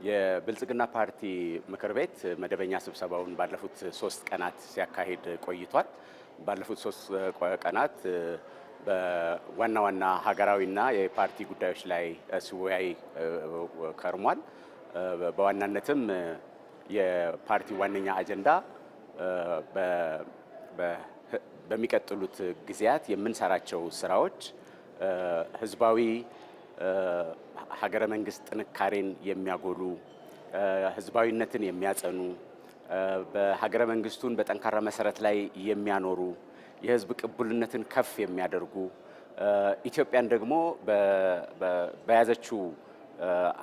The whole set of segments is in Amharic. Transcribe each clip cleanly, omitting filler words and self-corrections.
የብልጽግና ፓርቲ ምክር ቤት መደበኛ ስብሰባውን ባለፉት 3 ቀናት ሲያካሂድ ቆይቷል። ባለፉት 3 ቀናት በዋና ዋና ሀገራዊና የፓርቲ ጉዳዮች ላይ ሲወያይ ከርሟል። በዋናነትም የፓርቲው ዋነኛ አጀንዳ በሚቀጥሉት ጊዜያት የምንሰራቸው ስራዎች ህዝባዊ ሀገረ መንግስት ጥንካሬን የሚያጎሉ ህዝባዊነትን የሚያጸኑ በሀገረ መንግስቱን በጠንካራ መሰረት ላይ የሚያኖሩ የህዝብ ቅቡልነትን ከፍ የሚያደርጉ ኢትዮጵያን ደግሞ በያዘችው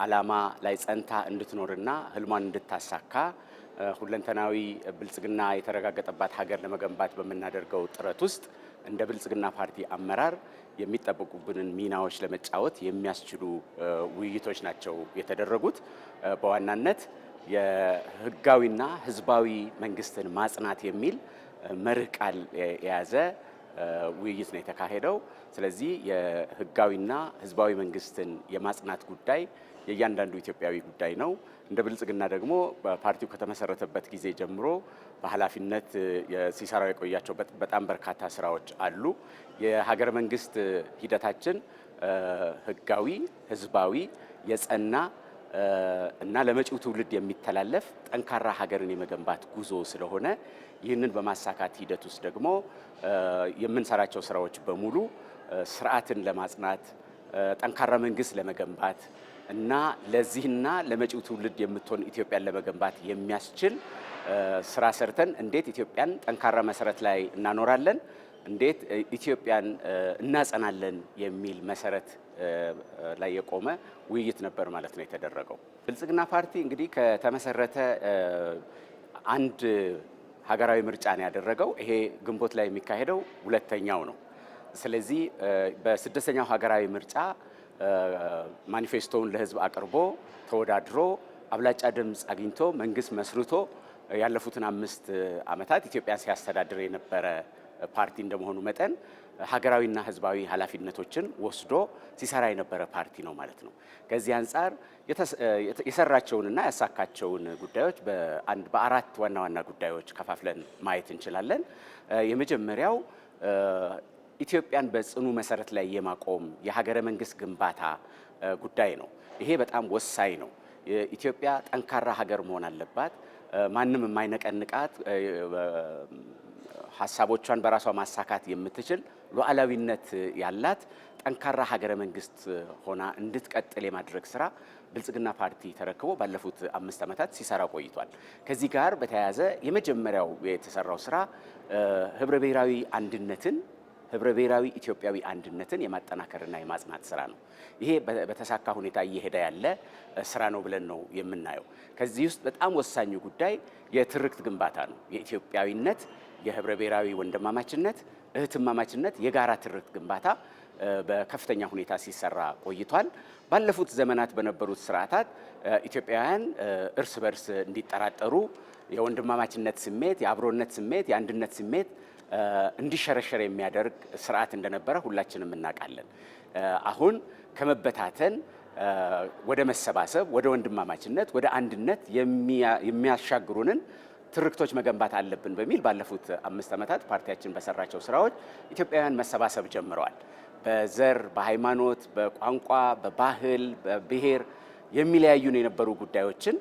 ዓላማ ላይ ጸንታ እንድትኖርና ህልሟን እንድታሳካ ሁለንተናዊ ብልጽግና የተረጋገጠባት ሀገር ለመገንባት በመናደርገው ጥረት ውስጥ እንደ ብልጽግና ፓርቲ አመራር የሚጠበቁብንን ሚናዎች ለመጫወት የሚያስችሉ ውይይቶች ናቸው የተደረጉት። በዋናነት የህጋዊና ህዝባዊ መንግስትን ማጽናት የሚል መርህ ቃል የያዘ ውይይት ነው የተካሄደው። ስለዚህ የህጋዊና ህዝባዊ መንግስትን የማጽናት ጉዳይ የእያንዳንዱ ኢትዮጵያዊ ጉዳይ ነው። እንደ ብልጽግና ደግሞ ፓርቲው ከተመሰረተበት ጊዜ ጀምሮ በኃላፊነት ሲሰራው የቆያቸው በጣም በርካታ ስራዎች አሉ። የሀገረ መንግስት ሂደታችን ህጋዊ፣ ህዝባዊ፣ የጸና እና ለመጪው ትውልድ የሚተላለፍ ጠንካራ ሀገርን የመገንባት ጉዞ ስለሆነ ይህንን በማሳካት ሂደት ውስጥ ደግሞ የምንሰራቸው ስራዎች በሙሉ ስርዓትን ለማጽናት ጠንካራ መንግስት ለመገንባት እና ለዚህና ለመጪው ትውልድ የምትሆን ኢትዮጵያን ለመገንባት የሚያስችል ስራ ሰርተን እንዴት ኢትዮጵያን ጠንካራ መሰረት ላይ እናኖራለን፣ እንዴት ኢትዮጵያን እናጸናለን የሚል መሰረት ላይ የቆመ ውይይት ነበር ማለት ነው የተደረገው። ብልጽግና ፓርቲ እንግዲህ ከተመሰረተ አንድ ሀገራዊ ምርጫ ነው ያደረገው። ይሄ ግንቦት ላይ የሚካሄደው 2ኛው ነው። ስለዚህ በ6ኛው ሀገራዊ ምርጫ ማኒፌስቶውን ለህዝብ አቅርቦ ተወዳድሮ አብላጫ ድምፅ አግኝቶ መንግስት መስርቶ ያለፉትን 5 ዓመታት ኢትዮጵያን ሲያስተዳድር የነበረ ፓርቲ እንደመሆኑ መጠን ሀገራዊና ህዝባዊ ኃላፊነቶችን ወስዶ ሲሰራ የነበረ ፓርቲ ነው ማለት ነው። ከዚህ አንጻር የሰራቸውንና ያሳካቸውን ጉዳዮች በ4 ዋና ዋና ጉዳዮች ከፋፍለን ማየት እንችላለን። የመጀመሪያው ኢትዮጵያን በጽኑ መሰረት ላይ የማቆም የሀገረ መንግስት ግንባታ ጉዳይ ነው። ይሄ በጣም ወሳኝ ነው። ኢትዮጵያ ጠንካራ ሀገር መሆን አለባት። ማንም የማይነቀንቃት ሀሳቦቿን በራሷ ማሳካት የምትችል ሉዓላዊነት ያላት ጠንካራ ሀገረ መንግስት ሆና እንድትቀጥል የማድረግ ስራ ብልጽግና ፓርቲ ተረክቦ ባለፉት 5 ዓመታት ሲሰራ ቆይቷል። ከዚህ ጋር በተያያዘ የመጀመሪያው የተሰራው ስራ ህብረ ብሔራዊ አንድነትን ህብረ ብሔራዊ ኢትዮጵያዊ አንድነትን የማጠናከርና የማጽናት ስራ ነው። ይሄ በተሳካ ሁኔታ እየሄደ ያለ ስራ ነው ብለን ነው የምናየው። ከዚህ ውስጥ በጣም ወሳኙ ጉዳይ የትርክት ግንባታ ነው። የኢትዮጵያዊነት፣ የህብረ ብሔራዊ ወንድማማችነት፣ እህትማማችነት የጋራ ትርክት ግንባታ በከፍተኛ ሁኔታ ሲሰራ ቆይቷል። ባለፉት ዘመናት በነበሩት ስርዓታት ኢትዮጵያውያን እርስ በርስ እንዲጠራጠሩ የወንድማማችነት ስሜት፣ የአብሮነት ስሜት፣ የአንድነት ስሜት እንዲሸረሸር የሚያደርግ ስርዓት እንደነበረ ሁላችንም እናውቃለን። አሁን ከመበታተን ወደ መሰባሰብ፣ ወደ ወንድማማችነት፣ ወደ አንድነት የሚያሻግሩንን ትርክቶች መገንባት አለብን በሚል ባለፉት 5 ዓመታት ፓርቲያችን በሰራቸው ስራዎች ኢትዮጵያውያን መሰባሰብ ጀምረዋል። በዘር፣ በሃይማኖት፣ በቋንቋ፣ በባህል፣ በብሔር የሚለያዩን የነበሩ ጉዳዮችን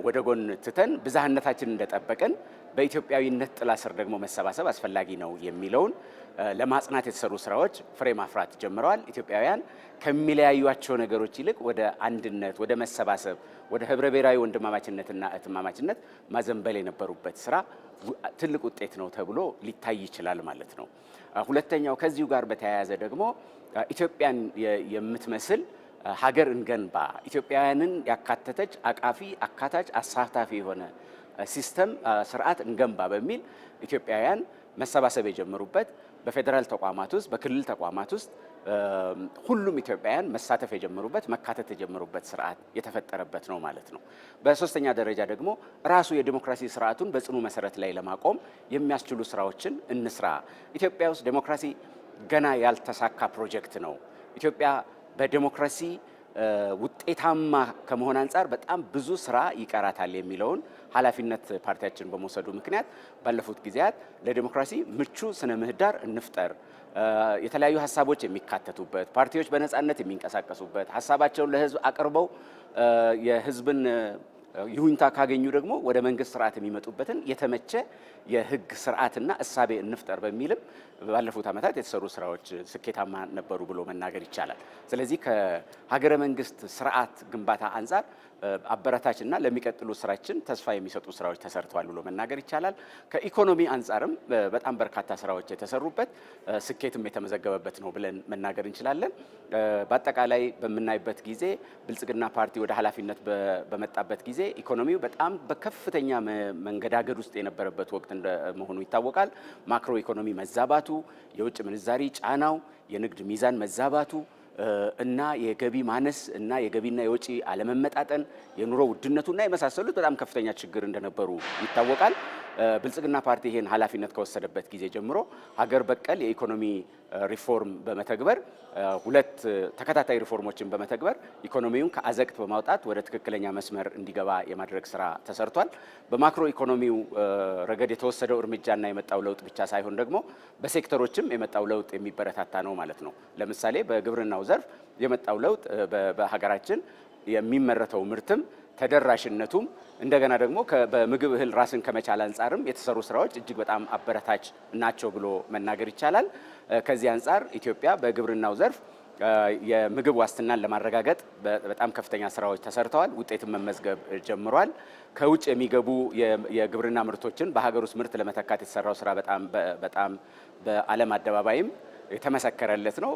ወደ ጎን ትተን ብዝሃነታችንን እንደጠበቅን በኢትዮጵያዊነት ጥላ ስር ደግሞ መሰባሰብ አስፈላጊ ነው የሚለውን ለማጽናት የተሰሩ ስራዎች ፍሬ ማፍራት ጀምረዋል። ኢትዮጵያውያን ከሚለያዩቸው ነገሮች ይልቅ ወደ አንድነት፣ ወደ መሰባሰብ፣ ወደ ህብረ ብሔራዊ ወንድማማችነትና እህትማማችነት ማዘንበል የነበሩበት ስራ ትልቅ ውጤት ነው ተብሎ ሊታይ ይችላል ማለት ነው። ሁለተኛው ከዚሁ ጋር በተያያዘ ደግሞ ኢትዮጵያን የምትመስል ሀገር እንገንባ፣ ኢትዮጵያውያንን ያካተተች አቃፊ፣ አካታች፣ አሳታፊ የሆነ ሲስተም ስርዓት እንገንባ በሚል ኢትዮጵያውያን መሰባሰብ የጀመሩበት በፌዴራል ተቋማት ውስጥ፣ በክልል ተቋማት ውስጥ ሁሉም ኢትዮጵያውያን መሳተፍ የጀመሩበት፣ መካተት የጀመሩበት ስርዓት የተፈጠረበት ነው ማለት ነው። በሶስተኛ ደረጃ ደግሞ ራሱ የዲሞክራሲ ስርዓቱን በጽኑ መሰረት ላይ ለማቆም የሚያስችሉ ስራዎችን እንስራ። ኢትዮጵያ ውስጥ ዲሞክራሲ ገና ያልተሳካ ፕሮጀክት ነው። ኢትዮጵያ በዲሞክራሲ ውጤታማ ከመሆን አንፃር በጣም ብዙ ስራ ይቀራታል የሚለውን ኃላፊነት ፓርቲያችን በመውሰዱ ምክንያት ባለፉት ጊዜያት ለዲሞክራሲ ምቹ ስነ ምህዳር እንፍጠር፣ የተለያዩ ሀሳቦች የሚካተቱበት፣ ፓርቲዎች በነጻነት የሚንቀሳቀሱበት፣ ሀሳባቸውን ለህዝብ አቅርበው የህዝብን ይሁንታ ካገኙ ደግሞ ወደ መንግስት ስርዓት የሚመጡበትን የተመቸ የህግ ስርዓትና እሳቤ እንፍጠር በሚልም ባለፉት ዓመታት የተሰሩ ስራዎች ስኬታማ ነበሩ ብሎ መናገር ይቻላል። ስለዚህ ከሀገረ መንግስት ስርዓት ግንባታ አንፃር አበረታችና ለሚቀጥሉ ስራችን ተስፋ የሚሰጡ ስራዎች ተሰርተዋል ብሎ መናገር ይቻላል። ከኢኮኖሚ አንፃርም በጣም በርካታ ስራዎች የተሰሩበት ስኬትም የተመዘገበበት ነው ብለን መናገር እንችላለን። በአጠቃላይ በምናይበት ጊዜ ብልጽግና ፓርቲ ወደ ኃላፊነት በመጣበት ጊዜ ኢኮኖሚው በጣም በከፍተኛ መንገዳገድ ውስጥ የነበረበት ወቅት እንደመሆኑ ይታወቃል። ማክሮ ኢኮኖሚ መዛባቱ፣ የውጭ ምንዛሪ ጫናው፣ የንግድ ሚዛን መዛባቱ እና የገቢ ማነስ እና የገቢና የወጪ አለመመጣጠን፣ የኑሮ ውድነቱና የመሳሰሉት በጣም ከፍተኛ ችግር እንደነበሩ ይታወቃል። ብልጽግና ፓርቲ ይሄን ኃላፊነት ከወሰደበት ጊዜ ጀምሮ ሀገር በቀል የኢኮኖሚ ሪፎርም በመተግበር ሁለት ተከታታይ ሪፎርሞችን በመተግበር ኢኮኖሚውን ከአዘቅት በማውጣት ወደ ትክክለኛ መስመር እንዲገባ የማድረግ ስራ ተሰርቷል። በማክሮ ኢኮኖሚው ረገድ የተወሰደው እርምጃና የመጣው ለውጥ ብቻ ሳይሆን ደግሞ በሴክተሮችም የመጣው ለውጥ የሚበረታታ ነው ማለት ነው። ለምሳሌ በግብርናው ዘርፍ የመጣው ለውጥ በሀገራችን የሚመረተው ምርትም ተደራሽነቱም እንደገና ደግሞ በምግብ እህል ራስን ከመቻል አንፃርም የተሰሩ ስራዎች እጅግ በጣም አበረታች ናቸው ብሎ መናገር ይቻላል። ከዚህ አንፃር ኢትዮጵያ በግብርናው ዘርፍ የምግብ ዋስትናን ለማረጋገጥ በጣም ከፍተኛ ስራዎች ተሰርተዋል። ውጤትን መመዝገብ ጀምሯል። ከውጭ የሚገቡ የግብርና ምርቶችን በሀገር ውስጥ ምርት ለመተካት የተሰራው ስራ በጣም በዓለም አደባባይም የተመሰከረለት ነው።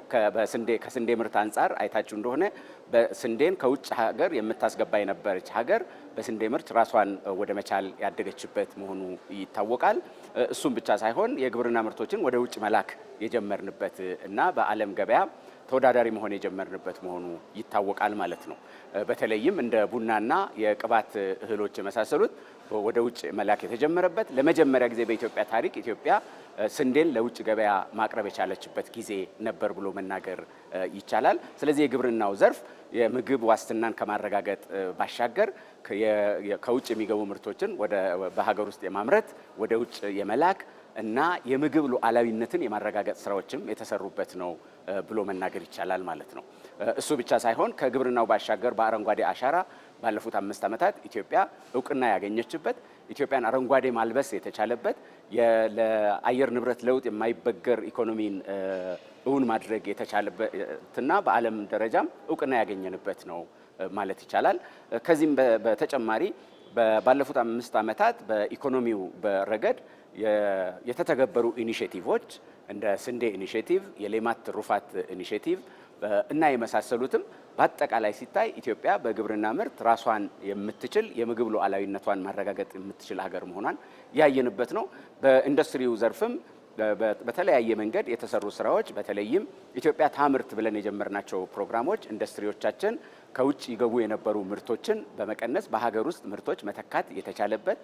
ከስንዴ ምርት አንፃር አይታችሁ እንደሆነ በስንዴን ከውጭ ሀገር የምታስገባ የነበረች ሀገር በስንዴ ምርት ራሷን ወደ መቻል ያደገችበት መሆኑ ይታወቃል። እሱም ብቻ ሳይሆን የግብርና ምርቶችን ወደ ውጭ መላክ የጀመርንበት እና በዓለም ገበያ ተወዳዳሪ መሆን የጀመርንበት መሆኑ ይታወቃል ማለት ነው። በተለይም እንደ ቡናና የቅባት እህሎች የመሳሰሉት ወደ ውጭ መላክ የተጀመረበት ለመጀመሪያ ጊዜ በኢትዮጵያ ታሪክ ኢትዮጵያ ስንዴን ለውጭ ገበያ ማቅረብ የቻለችበት ጊዜ ነበር ብሎ መናገር ይቻላል። ስለዚህ የግብርናው ዘርፍ የምግብ ዋስትናን ከማረጋገጥ ባሻገር ከውጭ የሚገቡ ምርቶችን በሀገር ውስጥ የማምረት ወደ ውጭ የመላክ እና የምግብ ሉዓላዊነትን የማረጋገጥ ስራዎችም የተሰሩበት ነው ብሎ መናገር ይቻላል ማለት ነው። እሱ ብቻ ሳይሆን ከግብርናው ባሻገር በአረንጓዴ አሻራ ባለፉት 5 ዓመታት ኢትዮጵያ እውቅና ያገኘችበት፣ ኢትዮጵያን አረንጓዴ ማልበስ የተቻለበት፣ ለአየር ንብረት ለውጥ የማይበገር ኢኮኖሚን እውን ማድረግ የተቻለበትና በዓለም ደረጃም እውቅና ያገኘንበት ነው ማለት ይቻላል። ከዚህም በተጨማሪ ባለፉት 5 ዓመታት በኢኮኖሚው በረገድ የተተገበሩ ኢኒሼቲቮች እንደ ስንዴ ኢኒሼቲቭ፣ የሌማት ትሩፋት ኢኒሼቲቭ እና የመሳሰሉትም በአጠቃላይ ሲታይ ኢትዮጵያ በግብርና ምርት ራሷን የምትችል የምግብ ሉዓላዊነቷን ማረጋገጥ የምትችል ሀገር መሆኗን ያየንበት ነው። በኢንዱስትሪው ዘርፍም በተለያየ መንገድ የተሰሩ ስራዎች በተለይም ኢትዮጵያ ታምርት ብለን የጀመርናቸው ፕሮግራሞች ኢንዱስትሪዎቻችን ከውጭ ይገቡ የነበሩ ምርቶችን በመቀነስ በሀገር ውስጥ ምርቶች መተካት የተቻለበት፣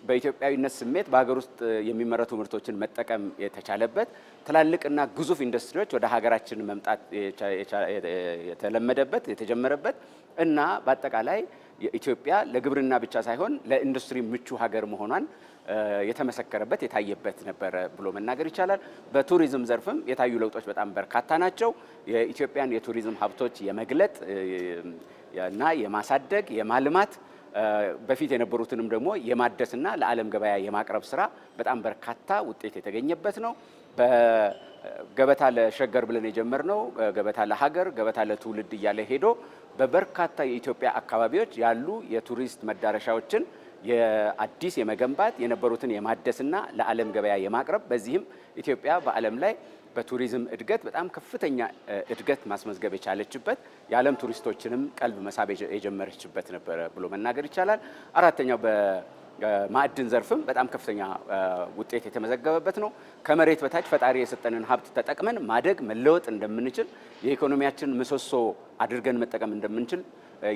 በኢትዮጵያዊነት ስሜት በሀገር ውስጥ የሚመረቱ ምርቶችን መጠቀም የተቻለበት፣ ትላልቅና ግዙፍ ኢንዱስትሪዎች ወደ ሀገራችን መምጣት የተለመደበት የተጀመረበት እና በአጠቃላይ ኢትዮጵያ ለግብርና ብቻ ሳይሆን ለኢንዱስትሪ ምቹ ሀገር መሆኗን የተመሰከረበት የታየበት ነበረ ብሎ መናገር ይቻላል። በቱሪዝም ዘርፍም የታዩ ለውጦች በጣም በርካታ ናቸው። የኢትዮጵያን የቱሪዝም ሀብቶች የመግለጥ እና የማሳደግ የማልማት በፊት የነበሩትንም ደግሞ የማደስና ለዓለም ገበያ የማቅረብ ስራ በጣም በርካታ ውጤት የተገኘበት ነው። በገበታ ለሸገር ብለን የጀመርነው ገበታ ለሀገር ገበታ ለትውልድ እያለ ሄዶ በበርካታ የኢትዮጵያ አካባቢዎች ያሉ የቱሪስት መዳረሻዎችን የአዲስ የመገንባት የነበሩትን የማደስና ለዓለም ገበያ የማቅረብ በዚህም ኢትዮጵያ በዓለም ላይ በቱሪዝም እድገት በጣም ከፍተኛ እድገት ማስመዝገብ የቻለችበት የዓለም ቱሪስቶችንም ቀልብ መሳብ የጀመረችበት ነበረ ብሎ መናገር ይቻላል። አራተኛው በማዕድን ዘርፍም በጣም ከፍተኛ ውጤት የተመዘገበበት ነው። ከመሬት በታች ፈጣሪ የሰጠንን ሀብት ተጠቅመን ማደግ መለወጥ እንደምንችል የኢኮኖሚያችን ምሰሶ አድርገን መጠቀም እንደምንችል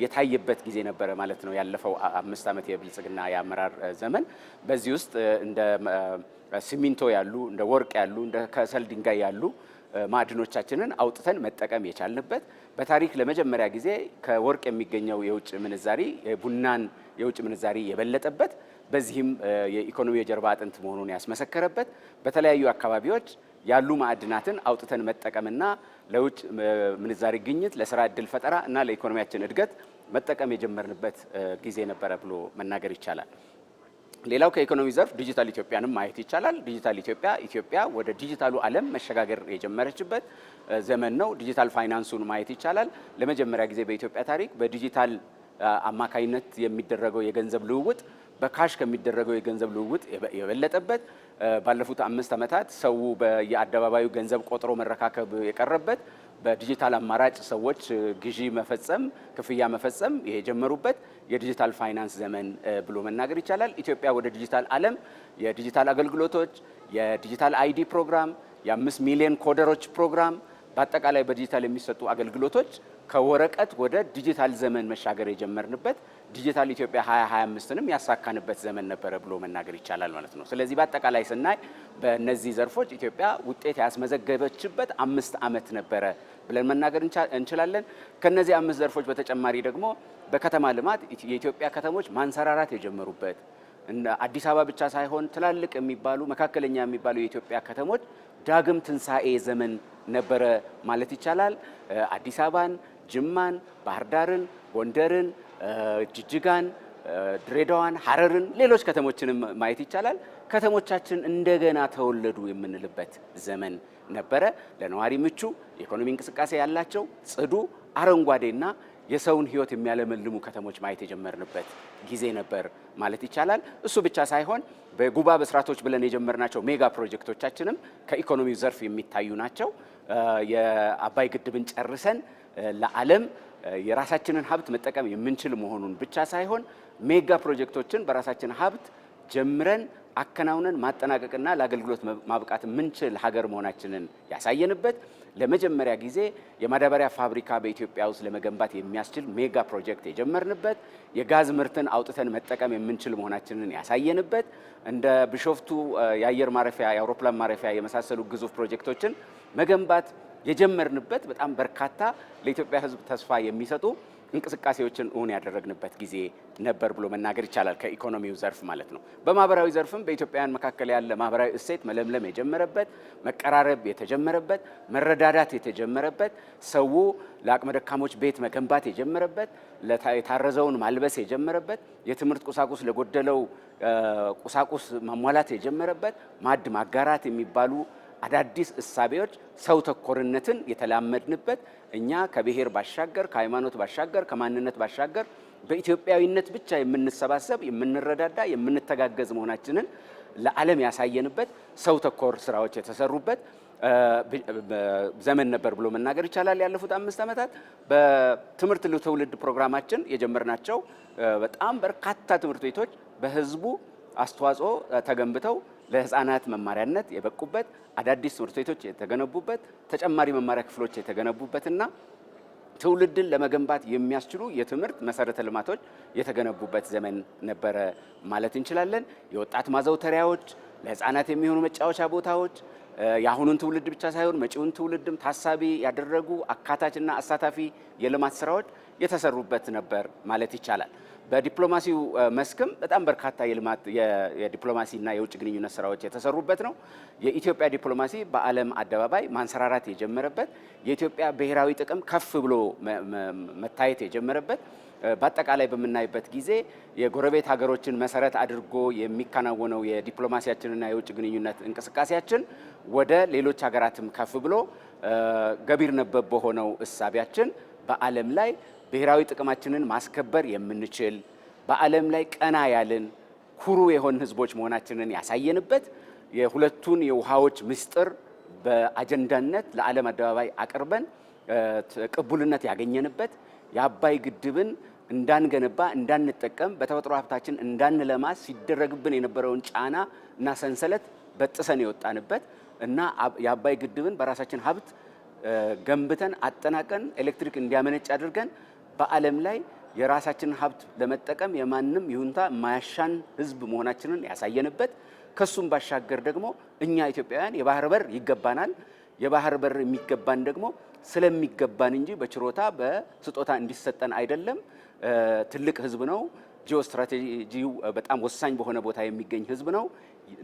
የታየበት ጊዜ ነበረ ማለት ነው ያለፈው 5 ዓመት የብልጽግና የአመራር ዘመን። በዚህ ውስጥ እንደ ሲሚንቶ ያሉ እንደ ወርቅ ያሉ እንደ ከሰል ድንጋይ ያሉ ማዕድኖቻችንን አውጥተን መጠቀም የቻልንበት በታሪክ ለመጀመሪያ ጊዜ ከወርቅ የሚገኘው የውጭ ምንዛሪ ቡናን የውጭ ምንዛሪ የበለጠበት በዚህም የኢኮኖሚ የጀርባ አጥንት መሆኑን ያስመሰከረበት በተለያዩ አካባቢዎች ያሉ ማዕድናትን አውጥተን መጠቀምና ለውጭ ምንዛሪ ግኝት ለስራ ዕድል ፈጠራ እና ለኢኮኖሚያችን እድገት መጠቀም የጀመርንበት ጊዜ ነበረ ብሎ መናገር ይቻላል። ሌላው ከኢኮኖሚ ዘርፍ ዲጂታል ኢትዮጵያንም ማየት ይቻላል። ዲጂታል ኢትዮጵያ ወደ ዲጂታሉ ዓለም መሸጋገር የጀመረችበት ዘመን ነው። ዲጂታል ፋይናንሱን ማየት ይቻላል። ለመጀመሪያ ጊዜ በኢትዮጵያ ታሪክ በዲጂታል አማካይነት የሚደረገው የገንዘብ ልውውጥ በካሽ ከሚደረገው የገንዘብ ልውውጥ የበለጠበት ባለፉት 5 ዓመታት ሰው በየአደባባዩ ገንዘብ ቆጥሮ መረካከብ የቀረበት በዲጂታል አማራጭ ሰዎች ግዢ መፈጸም ክፍያ መፈጸም የጀመሩበት የዲጂታል ፋይናንስ ዘመን ብሎ መናገር ይቻላል። ኢትዮጵያ ወደ ዲጂታል ዓለም የዲጂታል አገልግሎቶች የዲጂታል አይዲ ፕሮግራም የ5 ሚሊዮን ኮደሮች ፕሮግራም በአጠቃላይ በዲጂታል የሚሰጡ አገልግሎቶች ከወረቀት ወደ ዲጂታል ዘመን መሻገር የጀመርንበት ዲጂታል ኢትዮጵያ 2025ንም ያሳካንበት ዘመን ነበረ ብሎ መናገር ይቻላል ማለት ነው። ስለዚህ በአጠቃላይ ስናይ በእነዚህ ዘርፎች ኢትዮጵያ ውጤት ያስመዘገበችበት 5 ዓመት ነበረ ብለን መናገር እንችላለን። ከነዚህ 5 ዘርፎች በተጨማሪ ደግሞ በከተማ ልማት የኢትዮጵያ ከተሞች ማንሰራራት የጀመሩበት አዲስ አበባ ብቻ ሳይሆን ትላልቅ የሚባሉ መካከለኛ የሚባሉ የኢትዮጵያ ከተሞች ዳግም ትንሳኤ ዘመን ነበረ ማለት ይቻላል። አዲስ አበባን፣ ጅማን፣ ባህር ዳርን፣ ጎንደርን፣ ጅጅጋን፣ ድሬዳዋን፣ ሐረርን ሌሎች ከተሞችንም ማየት ይቻላል። ከተሞቻችን እንደገና ተወለዱ የምንልበት ዘመን ነበረ። ለነዋሪ ምቹ የኢኮኖሚ እንቅስቃሴ ያላቸው ጽዱ፣ አረንጓዴና የሰውን ሕይወት የሚያለመልሙ ከተሞች ማየት የጀመርንበት ጊዜ ነበር ማለት ይቻላል። እሱ ብቻ ሳይሆን በጉባ በስራቶች ብለን የጀመርናቸው ሜጋ ፕሮጀክቶቻችንም ከኢኮኖሚው ዘርፍ የሚታዩ ናቸው። የአባይ ግድብን ጨርሰን ለዓለም የራሳችንን ሀብት መጠቀም የምንችል መሆኑን ብቻ ሳይሆን ሜጋ ፕሮጀክቶችን በራሳችን ሀብት ጀምረን አከናውነን ማጠናቀቅና ለአገልግሎት ማብቃት የምንችል ሀገር መሆናችንን ያሳየንበት ለመጀመሪያ ጊዜ የማዳበሪያ ፋብሪካ በኢትዮጵያ ውስጥ ለመገንባት የሚያስችል ሜጋ ፕሮጀክት የጀመርንበት የጋዝ ምርትን አውጥተን መጠቀም የምንችል መሆናችንን ያሳየንበት እንደ ቢሾፍቱ የአየር ማረፊያ የአውሮፕላን ማረፊያ የመሳሰሉ ግዙፍ ፕሮጀክቶችን መገንባት የጀመርንበት በጣም በርካታ ለኢትዮጵያ ሕዝብ ተስፋ የሚሰጡ እንቅስቃሴዎችን እውን ያደረግንበት ጊዜ ነበር ብሎ መናገር ይቻላል። ከኢኮኖሚው ዘርፍ ማለት ነው። በማህበራዊ ዘርፍም በኢትዮጵያውያን መካከል ያለ ማህበራዊ እሴት መለምለም የጀመረበት፣ መቀራረብ የተጀመረበት፣ መረዳዳት የተጀመረበት፣ ሰው ለአቅመ ደካሞች ቤት መገንባት የጀመረበት፣ የታረዘውን ማልበስ የጀመረበት፣ የትምህርት ቁሳቁስ ለጎደለው ቁሳቁስ ማሟላት የጀመረበት፣ ማዕድ ማጋራት የሚባሉ አዳዲስ እሳቤዎች ሰው ተኮርነትን የተላመድንበት እኛ ከብሔር ባሻገር ከሃይማኖት ባሻገር ከማንነት ባሻገር በኢትዮጵያዊነት ብቻ የምንሰባሰብ የምንረዳዳ የምንተጋገዝ መሆናችንን ለዓለም ያሳየንበት ሰው ተኮር ስራዎች የተሰሩበት ዘመን ነበር ብሎ መናገር ይቻላል። ያለፉት 5 ዓመታት በትምህርት ለትውልድ ፕሮግራማችን የጀመርናቸው በጣም በርካታ ትምህርት ቤቶች በህዝቡ አስተዋጽኦ ተገንብተው ለህፃናት መማሪያነት የበቁበት አዳዲስ ትምህርት ቤቶች የተገነቡበት ተጨማሪ መማሪያ ክፍሎች የተገነቡበትና ትውልድን ለመገንባት የሚያስችሉ የትምህርት መሰረተ ልማቶች የተገነቡበት ዘመን ነበረ ማለት እንችላለን። የወጣት ማዘውተሪያዎች፣ ለህፃናት የሚሆኑ መጫወቻ ቦታዎች የአሁኑን ትውልድ ብቻ ሳይሆን መጪውን ትውልድም ታሳቢ ያደረጉ አካታችና አሳታፊ የልማት ስራዎች የተሰሩበት ነበር ማለት ይቻላል። በዲፕሎማሲው መስክም በጣም በርካታ የልማት የዲፕሎማሲና የውጭ ግንኙነት ስራዎች የተሰሩበት ነው። የኢትዮጵያ ዲፕሎማሲ በዓለም አደባባይ ማንሰራራት የጀመረበት፣ የኢትዮጵያ ብሔራዊ ጥቅም ከፍ ብሎ መታየት የጀመረበት፣ በአጠቃላይ በምናይበት ጊዜ የጎረቤት ሀገሮችን መሰረት አድርጎ የሚከናወነው የዲፕሎማሲያችንና የውጭ ግንኙነት እንቅስቃሴያችን ወደ ሌሎች ሀገራትም ከፍ ብሎ ገቢር ነበብ በሆነው እሳቢያችን በዓለም ላይ ብሔራዊ ጥቅማችንን ማስከበር የምንችል በዓለም ላይ ቀና ያልን ኩሩ የሆን ህዝቦች መሆናችንን ያሳየንበት የሁለቱን የውሃዎች ምስጢር በአጀንዳነት ለዓለም አደባባይ አቅርበን ቅቡልነት ያገኘንበት የአባይ ግድብን እንዳንገነባ እንዳንጠቀም በተፈጥሮ ሀብታችን እንዳንለማ ሲደረግብን የነበረውን ጫና እና ሰንሰለት በጥሰን የወጣንበት እና የአባይ ግድብን በራሳችን ሀብት ገንብተን አጠናቀን ኤሌክትሪክ እንዲያመነጭ አድርገን በዓለም ላይ የራሳችንን ሀብት ለመጠቀም የማንም ይሁንታ ማያሻን ህዝብ መሆናችንን ያሳየንበት ከሱም ባሻገር ደግሞ እኛ ኢትዮጵያውያን የባህር በር ይገባናል፣ የባህር በር የሚገባን ደግሞ ስለሚገባን እንጂ በችሮታ በስጦታ እንዲሰጠን አይደለም። ትልቅ ህዝብ ነው። ጂኦ ስትራቴጂው በጣም ወሳኝ በሆነ ቦታ የሚገኝ ህዝብ ነው።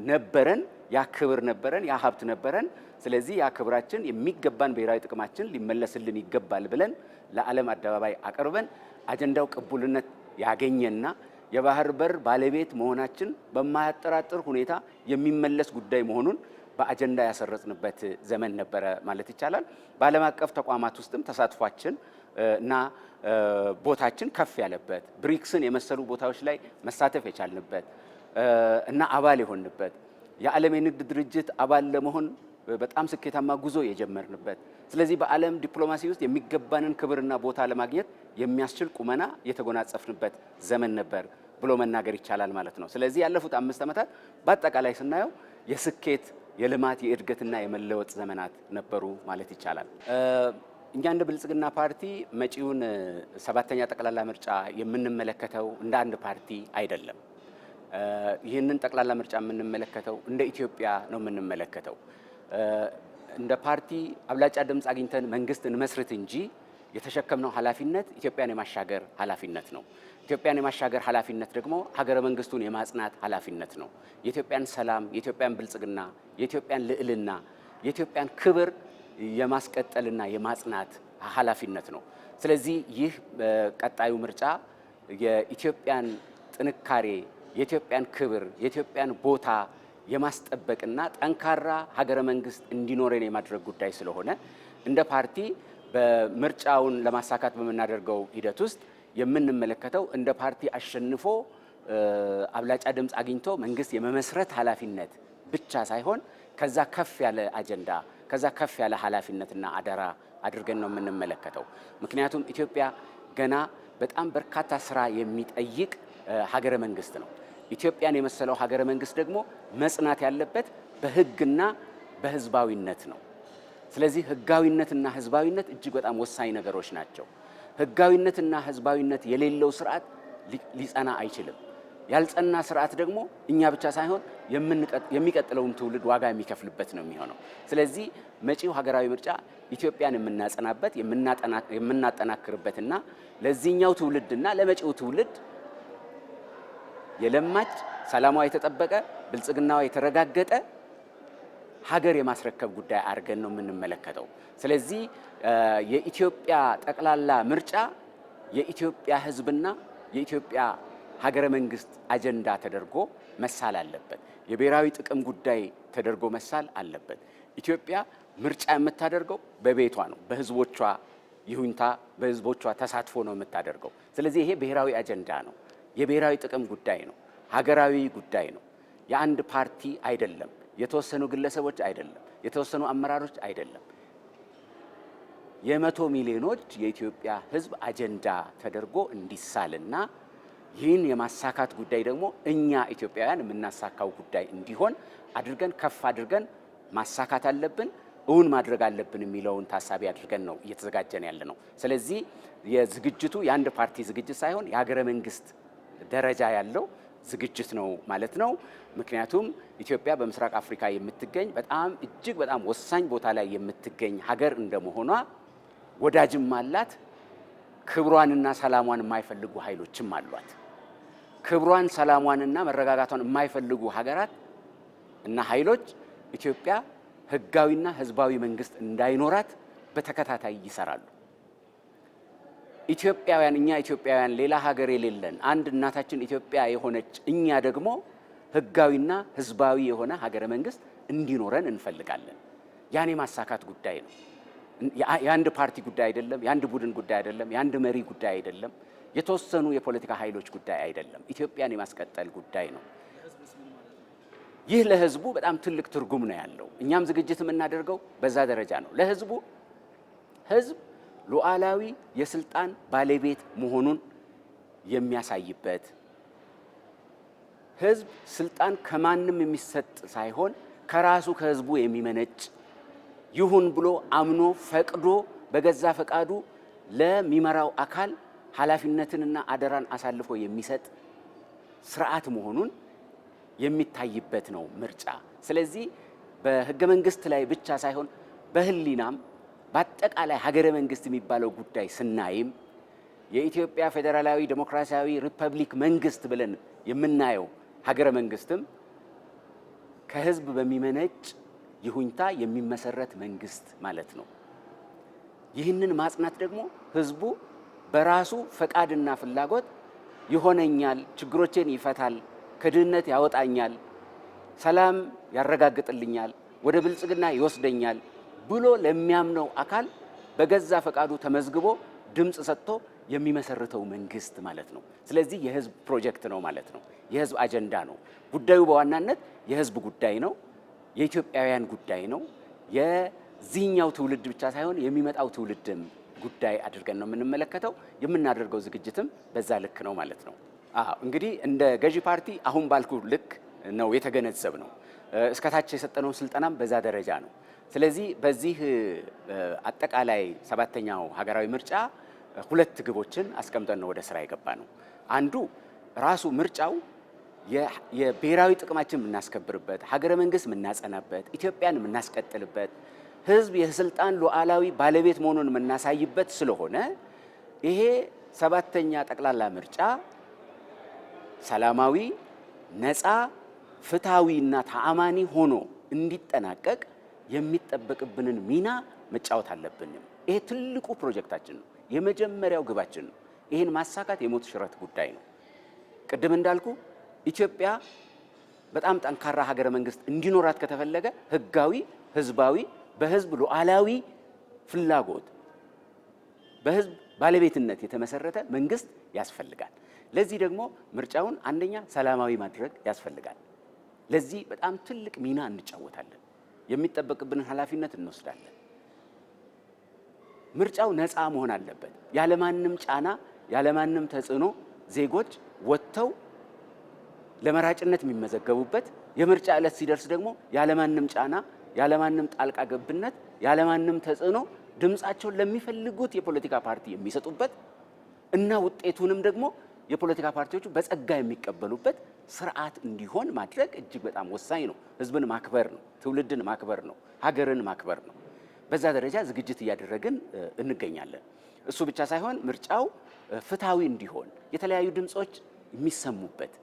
ነበረን፣ ያ ክብር ነበረን፣ ያ ሀብት ነበረን። ስለዚህ ያ ክብራችን የሚገባን ብሔራዊ ጥቅማችን ሊመለስልን ይገባል ብለን ለዓለም አደባባይ አቀርበን አጀንዳው ቅቡልነት ያገኘና የባህር በር ባለቤት መሆናችን በማያጠራጥር ሁኔታ የሚመለስ ጉዳይ መሆኑን በአጀንዳ ያሰረጽንበት ዘመን ነበረ ማለት ይቻላል። በዓለም አቀፍ ተቋማት ውስጥም ተሳትፏችን እና ቦታችን ከፍ ያለበት ብሪክስን የመሰሉ ቦታዎች ላይ መሳተፍ የቻልንበት እና አባል የሆንበት የዓለም የንግድ ድርጅት አባል ለመሆን በጣም ስኬታማ ጉዞ የጀመርንበት ስለዚህ በዓለም ዲፕሎማሲ ውስጥ የሚገባንን ክብርና ቦታ ለማግኘት የሚያስችል ቁመና የተጎናጸፍንበት ዘመን ነበር ብሎ መናገር ይቻላል ማለት ነው። ስለዚህ ያለፉት 5 ዓመታት በአጠቃላይ ስናየው የስኬት የልማት የእድገትና የመለወጥ ዘመናት ነበሩ ማለት ይቻላል። እኛ እንደ ብልጽግና ፓርቲ መጪውን 7ኛ ጠቅላላ ምርጫ የምንመለከተው እንደ አንድ ፓርቲ አይደለም። ይህንን ጠቅላላ ምርጫ የምንመለከተው እንደ ኢትዮጵያ ነው የምንመለከተው። እንደ ፓርቲ አብላጫ ድምፅ አግኝተን መንግስት እንመስርት እንጂ የተሸከምነው ኃላፊነት ኢትዮጵያን የማሻገር ኃላፊነት ነው። ኢትዮጵያን የማሻገር ኃላፊነት ደግሞ ሀገረ መንግስቱን የማጽናት ኃላፊነት ነው። የኢትዮጵያን ሰላም፣ የኢትዮጵያን ብልጽግና፣ የኢትዮጵያን ልዕልና፣ የኢትዮጵያን ክብር የማስቀጠልና የማጽናት ኃላፊነት ነው። ስለዚህ ይህ ቀጣዩ ምርጫ የኢትዮጵያን ጥንካሬ፣ የኢትዮጵያን ክብር፣ የኢትዮጵያን ቦታ የማስጠበቅና ጠንካራ ሀገረ መንግስት እንዲኖረን የማድረግ ጉዳይ ስለሆነ እንደ ፓርቲ በምርጫውን ለማሳካት በመናደርገው ሂደት ውስጥ የምንመለከተው እንደ ፓርቲ አሸንፎ አብላጫ ድምፅ አግኝቶ መንግስት የመመስረት ኃላፊነት ብቻ ሳይሆን ከዛ ከፍ ያለ አጀንዳ ከዛ ከፍ ያለ ኃላፊነትና አደራ አድርገን ነው የምንመለከተው። ምክንያቱም ኢትዮጵያ ገና በጣም በርካታ ስራ የሚጠይቅ ሀገረ መንግስት ነው። ኢትዮጵያን የመሰለው ሀገረ መንግስት ደግሞ መጽናት ያለበት በህግና በህዝባዊነት ነው። ስለዚህ ህጋዊነትና ህዝባዊነት እጅግ በጣም ወሳኝ ነገሮች ናቸው። ህጋዊነትና ህዝባዊነት የሌለው ስርዓት ሊጸና አይችልም። ያልጸና ስርዓት ደግሞ እኛ ብቻ ሳይሆን የሚቀጥለውን ትውልድ ዋጋ የሚከፍልበት ነው የሚሆነው። ስለዚህ መጪው ሀገራዊ ምርጫ ኢትዮጵያን የምናጸናበት የምናጠናክርበትና ለዚህኛው ትውልድና ለመጪው ትውልድ የለማች ሰላሟ የተጠበቀ ብልጽግናዋ የተረጋገጠ ሀገር የማስረከብ ጉዳይ አድርገን ነው የምንመለከተው። ስለዚህ የኢትዮጵያ ጠቅላላ ምርጫ የኢትዮጵያ ህዝብና የኢትዮጵያ ሀገረ መንግስት አጀንዳ ተደርጎ መሳል አለበት። የብሔራዊ ጥቅም ጉዳይ ተደርጎ መሳል አለበት። ኢትዮጵያ ምርጫ የምታደርገው በቤቷ ነው። በህዝቦቿ ይሁንታ፣ በህዝቦቿ ተሳትፎ ነው የምታደርገው። ስለዚህ ይሄ ብሔራዊ አጀንዳ ነው። የብሔራዊ ጥቅም ጉዳይ ነው። ሀገራዊ ጉዳይ ነው። የአንድ ፓርቲ አይደለም። የተወሰኑ ግለሰቦች አይደለም። የተወሰኑ አመራሮች አይደለም። የ100 ሚሊዮኖች የኢትዮጵያ ህዝብ አጀንዳ ተደርጎ እንዲሳልና ይህን የማሳካት ጉዳይ ደግሞ እኛ ኢትዮጵያውያን የምናሳካው ጉዳይ እንዲሆን አድርገን ከፍ አድርገን ማሳካት አለብን፣ እውን ማድረግ አለብን የሚለውን ታሳቢ አድርገን ነው እየተዘጋጀን ያለ ነው። ስለዚህ የዝግጅቱ የአንድ ፓርቲ ዝግጅት ሳይሆን የሀገረ መንግስት ደረጃ ያለው ዝግጅት ነው ማለት ነው። ምክንያቱም ኢትዮጵያ በምስራቅ አፍሪካ የምትገኝ በጣም እጅግ በጣም ወሳኝ ቦታ ላይ የምትገኝ ሀገር እንደመሆኗ ወዳጅም አላት፣ ክብሯንና ሰላሟን የማይፈልጉ ኃይሎችም አሏት። ክብሯን ሰላሟንና መረጋጋቷን የማይፈልጉ ሀገራት እና ኃይሎች ኢትዮጵያ ህጋዊና ህዝባዊ መንግስት እንዳይኖራት በተከታታይ ይሰራሉ። ኢትዮጵያውያን እኛ ኢትዮጵያውያን ሌላ ሀገር የሌለን አንድ እናታችን ኢትዮጵያ የሆነች እኛ ደግሞ ህጋዊና ህዝባዊ የሆነ ሀገረ መንግስት እንዲኖረን እንፈልጋለን። ያኔ ማሳካት ጉዳይ ነው። የአንድ ፓርቲ ጉዳይ አይደለም። የአንድ ቡድን ጉዳይ አይደለም። የአንድ መሪ ጉዳይ አይደለም። የተወሰኑ የፖለቲካ ኃይሎች ጉዳይ አይደለም። ኢትዮጵያን የማስቀጠል ጉዳይ ነው። ይህ ለህዝቡ በጣም ትልቅ ትርጉም ነው ያለው። እኛም ዝግጅት የምናደርገው በዛ ደረጃ ነው። ለህዝቡ ህዝብ ሉዓላዊ የስልጣን ባለቤት መሆኑን የሚያሳይበት ህዝብ ስልጣን ከማንም የሚሰጥ ሳይሆን ከራሱ ከህዝቡ የሚመነጭ ይሁን ብሎ አምኖ ፈቅዶ በገዛ ፈቃዱ ለሚመራው አካል ኃላፊነትንና አደራን አሳልፎ የሚሰጥ ስርዓት መሆኑን የሚታይበት ነው ምርጫ። ስለዚህ በህገ መንግስት ላይ ብቻ ሳይሆን በህሊናም በአጠቃላይ ሀገረ መንግስት የሚባለው ጉዳይ ስናይም የኢትዮጵያ ፌዴራላዊ ዴሞክራሲያዊ ሪፐብሊክ መንግስት ብለን የምናየው ሀገረ መንግስትም ከህዝብ በሚመነጭ ይሁንታ የሚመሰረት መንግስት ማለት ነው። ይህንን ማጽናት ደግሞ ህዝቡ በራሱ ፈቃድና ፍላጎት ይሆነኛል፣ ችግሮቼን ይፈታል፣ ከድህነት ያወጣኛል፣ ሰላም ያረጋግጥልኛል፣ ወደ ብልጽግና ይወስደኛል ብሎ ለሚያምነው አካል በገዛ ፈቃዱ ተመዝግቦ ድምጽ ሰጥቶ የሚመሰርተው መንግስት ማለት ነው። ስለዚህ የህዝብ ፕሮጀክት ነው ማለት ነው። የህዝብ አጀንዳ ነው። ጉዳዩ በዋናነት የህዝብ ጉዳይ ነው። የኢትዮጵያውያን ጉዳይ ነው። የዚህኛው ትውልድ ብቻ ሳይሆን የሚመጣው ትውልድም ጉዳይ አድርገን ነው የምንመለከተው። የምናደርገው ዝግጅትም በዛ ልክ ነው ማለት ነው። እንግዲህ እንደ ገዢ ፓርቲ አሁን ባልኩ ልክ ነው የተገነዘብ ነው። እስከታች የሰጠነው ስልጠናም በዛ ደረጃ ነው። ስለዚህ በዚህ አጠቃላይ ሰባተኛው ሀገራዊ ምርጫ ሁለት ግቦችን አስቀምጠን ነው ወደ ስራ የገባ ነው። አንዱ ራሱ ምርጫው የብሔራዊ ጥቅማችን የምናስከብርበት፣ ሀገረ መንግስት የምናጸናበት፣ ኢትዮጵያን የምናስቀጥልበት፣ ህዝብ የስልጣን ሉዓላዊ ባለቤት መሆኑን የምናሳይበት ስለሆነ ይሄ ሰባተኛ ጠቅላላ ምርጫ ሰላማዊ፣ ነፃ፣ ፍትሃዊና ተአማኒ ሆኖ እንዲጠናቀቅ የሚጠበቅብንን ሚና መጫወት አለብን። ይሄ ትልቁ ፕሮጀክታችን ነው። የመጀመሪያው ግባችን ነው። ይሄን ማሳካት የሞት ሽረት ጉዳይ ነው። ቅድም እንዳልኩ ኢትዮጵያ በጣም ጠንካራ ሀገረ መንግስት እንዲኖራት ከተፈለገ ህጋዊ፣ ህዝባዊ፣ በህዝብ ሉዓላዊ ፍላጎት በህዝብ ባለቤትነት የተመሰረተ መንግስት ያስፈልጋል። ለዚህ ደግሞ ምርጫውን አንደኛ ሰላማዊ ማድረግ ያስፈልጋል። ለዚህ በጣም ትልቅ ሚና እንጫወታለን። የሚጠበቅብንን ኃላፊነት እንወስዳለን። ምርጫው ነፃ መሆን አለበት። ያለማንም ጫና፣ ያለማንም ተጽዕኖ ዜጎች ወጥተው ለመራጭነት የሚመዘገቡበት፣ የምርጫ ዕለት ሲደርስ ደግሞ ያለማንም ጫና፣ ያለማንም ጣልቃ ገብነት፣ ያለማንም ተጽዕኖ ድምጻቸውን ለሚፈልጉት የፖለቲካ ፓርቲ የሚሰጡበት እና ውጤቱንም ደግሞ የፖለቲካ ፓርቲዎቹ በጸጋ የሚቀበሉበት ስርዓት እንዲሆን ማድረግ እጅግ በጣም ወሳኝ ነው። ህዝብን ማክበር ነው። ትውልድን ማክበር ነው። ሀገርን ማክበር ነው። በዛ ደረጃ ዝግጅት እያደረግን እንገኛለን። እሱ ብቻ ሳይሆን ምርጫው ፍትሃዊ እንዲሆን የተለያዩ ድምጾች የሚሰሙበት፣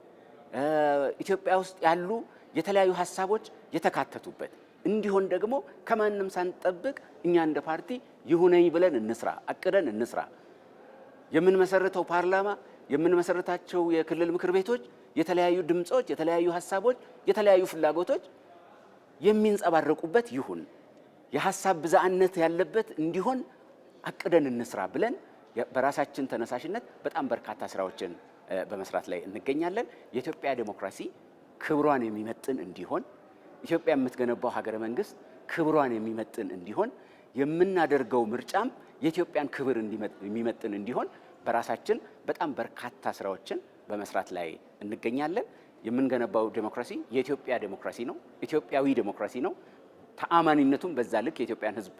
ኢትዮጵያ ውስጥ ያሉ የተለያዩ ሀሳቦች የተካተቱበት እንዲሆን ደግሞ ከማንም ሳንጠብቅ እኛ እንደ ፓርቲ ይሁነኝ ብለን እንስራ፣ አቅደን እንስራ። የምንመሰርተው ፓርላማ፣ የምንመሰርታቸው የክልል ምክር ቤቶች የተለያዩ ድምጾች፣ የተለያዩ ሀሳቦች፣ የተለያዩ ፍላጎቶች የሚንጸባረቁበት ይሁን፣ የሀሳብ ብዝሃነት ያለበት እንዲሆን አቅደን እንስራ ብለን በራሳችን ተነሳሽነት በጣም በርካታ ስራዎችን በመስራት ላይ እንገኛለን። የኢትዮጵያ ዲሞክራሲ ክብሯን የሚመጥን እንዲሆን፣ ኢትዮጵያ የምትገነባው ሀገረ መንግስት ክብሯን የሚመጥን እንዲሆን፣ የምናደርገው ምርጫም የኢትዮጵያን ክብር የሚመጥን እንዲሆን በራሳችን በጣም በርካታ ስራዎችን በመስራት ላይ እንገኛለን። የምንገነባው ዲሞክራሲ የኢትዮጵያ ዲሞክራሲ ነው፣ ኢትዮጵያዊ ዲሞክራሲ ነው። ተአማኒነቱም በዛ ልክ የኢትዮጵያን ህዝብ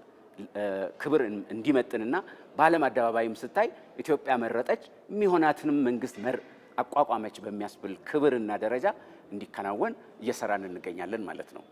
ክብር እንዲመጥንና በዓለም አደባባይም ስታይ ኢትዮጵያ መረጠች የሚሆናትንም መንግስት አቋቋመች በሚያስብል ክብርና ደረጃ እንዲከናወን እየሰራን እንገኛለን ማለት ነው።